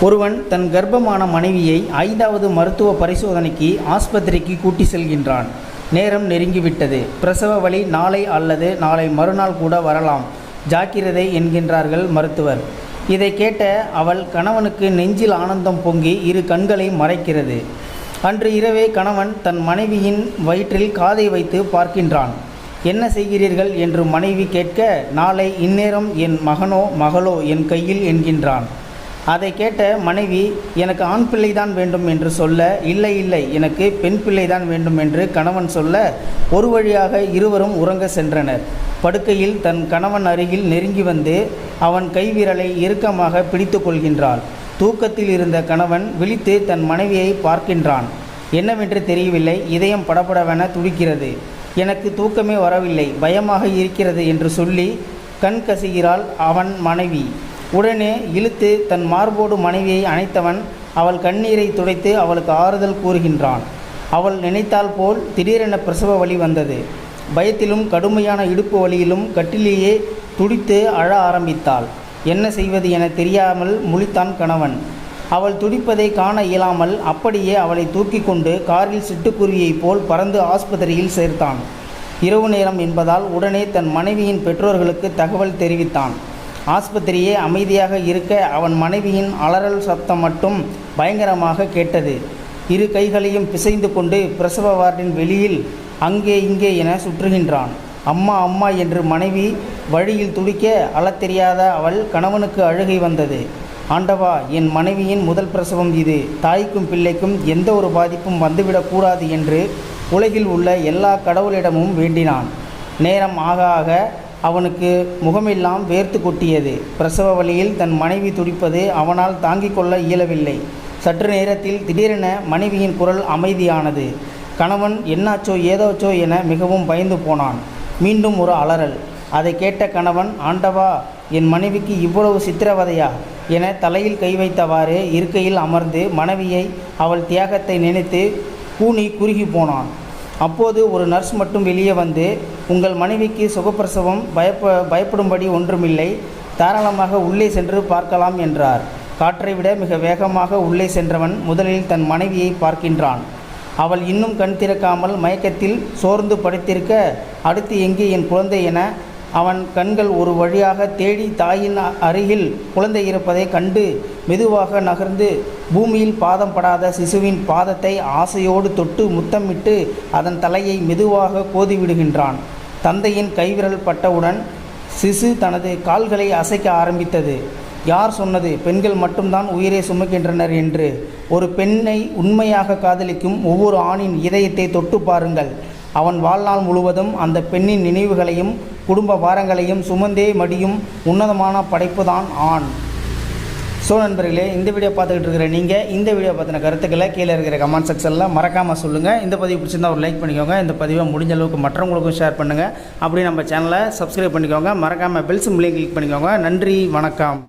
ஒருவன் தன் கர்ப்பமான மனைவியை 5வது மருத்துவ பரிசோதனைக்கு ஆஸ்பத்திரிக்கு கூட்டி செல்கின்றான். நேரம் நெருங்கிவிட்டது. பிரசவ வலி நாளை அல்லது நாளை மறுநாள் கூட வரலாம், ஜாக்கிரதை என்கின்றார்கள் மருத்துவர். இதை கேட்ட அவள் கணவனுக்கு நெஞ்சில் ஆனந்தம் பொங்கி இரு கண்களை மறைக்கிறது. அன்று இரவே கணவன் தன் மனைவியின் வயிற்றில் காதை வைத்து பார்க்கின்றான். என்ன செய்கிறீர்கள் என்று மனைவி கேட்க, நாளை இந்நேரம் என் மகனோ மகளோ என் கையில் என்கின்றான். அதை கேட்ட மனைவி, எனக்கு ஆண் பிள்ளைதான் வேண்டும் என்று சொல்ல, இல்லை இல்லை எனக்கு பெண் பிள்ளைதான் வேண்டும் என்று கணவன் சொல்ல, ஒரு வழியாக இருவரும் உறங்க சென்றனர். படுக்கையில் தன் கணவன் அருகில் நெருங்கி வந்து அவன் கைவிரலை இறுக்கமாக பிடித்து கொள்கின்றாள். தூக்கத்தில் இருந்த கணவன் விழித்து தன் மனைவியை பார்க்கின்றான். என்னவென்று தெரியவில்லை, இதயம் படபடவென துடிக்கிறது. எனக்கு தூக்கமே வரவில்லை, பயமாக இருக்கிறது என்று சொல்லி கண் கசிகிறாள் அவன் மனைவி. உடனே இழுத்து தன் மார்போடு மனைவியை அணைத்தவன் அவள் கண்ணீரை துடைத்து அவளுக்கு ஆறுதல் கூறுகின்றான். அவள் நினைத்தால் போல் திடீரென பிரசவ வலி வந்தது. பயத்திலும் கடுமையான இடுப்பு வலியிலும் கட்டிலேயே துடித்து அழ ஆரம்பித்தாள். என்ன செய்வது என தெரியாமல் முழித்தான் கணவன். அவள் துடிப்பதை காண இயலாமல் அப்படியே அவளை தூக்கி கொண்டு காரில் சிட்டுக்குருவியைப் போல் பறந்து ஆஸ்பத்திரியில் சேர்த்தான். இரவு நேரம் என்பதால் உடனே தன் மனைவியின் பெற்றோர்களுக்கு தகவல் தெரிவித்தான். ஆஸ்பத்திரியே அமைதியாக இருக்க அவன் மனைவியின் அலறல் சப்தம் மட்டும் பயங்கரமாக கேட்டது. இரு கைகளையும் பிசைந்து கொண்டு பிரசவ வார்டின் வெளியில் அங்கே இங்கே என சுற்றுகின்றான். அம்மா அம்மா என்று மனைவி வழியில் துடிக்க அழத் தெரியாத அவள் கணவனுக்கு அழுகை வந்தது. ஆண்டவா, என் மனைவியின் முதல் பிரசவம் இது, தாய்க்கும் பிள்ளைக்கும் எந்த ஒரு பாதிப்பும் வந்துவிடக்கூடாது என்று உலகில் உள்ள எல்லா கடவுளிடமும் வேண்டினான். நேரம் ஆக ஆக அவனுக்கு முகமெல்லாம் வேர்த்து கொட்டியது. பிரசவ வலியில் தன் மனைவி துடிப்பது அவனால் தாங்கிக் கொள்ள இயலவில்லை. சற்று நேரத்தில் திடீரென மனைவியின் குரல் அமைதியானது. கணவன் என்னாச்சோ ஏதோச்சோ என மிகவும் பயந்து போனான். மீண்டும் ஒரு அலறல். அதை கேட்ட கணவன், ஆண்டவா, என் மனைவிக்கு இவ்வளவு சித்திரவதையா என தலையில் கை வைத்தவாறு இருக்கையில் அமர்ந்து மனைவியை அவள் தியாகத்தை நினைத்து கூனி குறுகி போனான். அப்போது ஒரு நர்ஸ் மட்டும் வெளியே வந்து, உங்கள் மனைவிக்கு சுகப்பிரசவம், பயப்படும்படி ஒன்றுமில்லை, தாராளமாக உள்ளே சென்று பார்க்கலாம் என்றார். காற்றை விட மிக வேகமாக உள்ளே சென்றவன் முதலில் தன் மனைவியை பார்க்கின்றான். அவள் இன்னும் கண் திறக்காமல் மயக்கத்தில் சோர்ந்து படுத்திருக்க, அடுத்து எங்கே என் குழந்தை என அவன் கண்கள் ஒரு வழியாக தேடி தாயின் அருகில் குழந்தை இருப்பதை கண்டு மெதுவாக நகர்ந்து பூமியில் பாதம் படாத சிசுவின் பாதத்தை ஆசையோடு தொட்டு முத்தமிட்டு அதன் தலையை மெதுவாக கோதிவிடுகின்றான். தந்தையின் கைவிரல் பட்டவுடன் சிசு தனது கால்களை அசைக்க ஆரம்பித்தது. யார் சொன்னது பெண்கள் மட்டும்தான் உயிரை சுமக்கின்றனர் என்று? ஒரு பெண்ணை உண்மையாக காதலிக்கும் ஒவ்வொரு ஆணின் இதயத்தை தொட்டு பாருங்கள். அவன் வாழ்நாள் முழுவதும் அந்த பெண்ணின் நினைவுகளையும் குடும்ப பாரங்களையும் சுமந்தே மடியும் உன்னதமான படைப்பு தான் ஆண். நண்பர்களே, இந்த வீடியோ பார்த்துக்கிட்டு இருக்கிற நீங்கள் இந்த வீடியோ பற்றின கருத்துக்களை கீழே இருக்கிற கமெண்ட் செக்ஷனில் மறக்காமல் சொல்லுங்கள். இந்த பதிவு பிடிச்சிருந்தா ஒரு லைக் பண்ணிக்கோங்க. இந்த பதிவை முடிஞ்ச அளவுக்கு மற்றவங்களுக்கும் ஷேர் பண்ணுங்கள். அப்படி நம்ம சேனலை சப்ஸ்கிரைப் பண்ணிக்கோங்க. மறக்காமல் பெல் சிம்பலையும் கிளிக் பண்ணிக்கோங்க. நன்றி, வணக்கம்.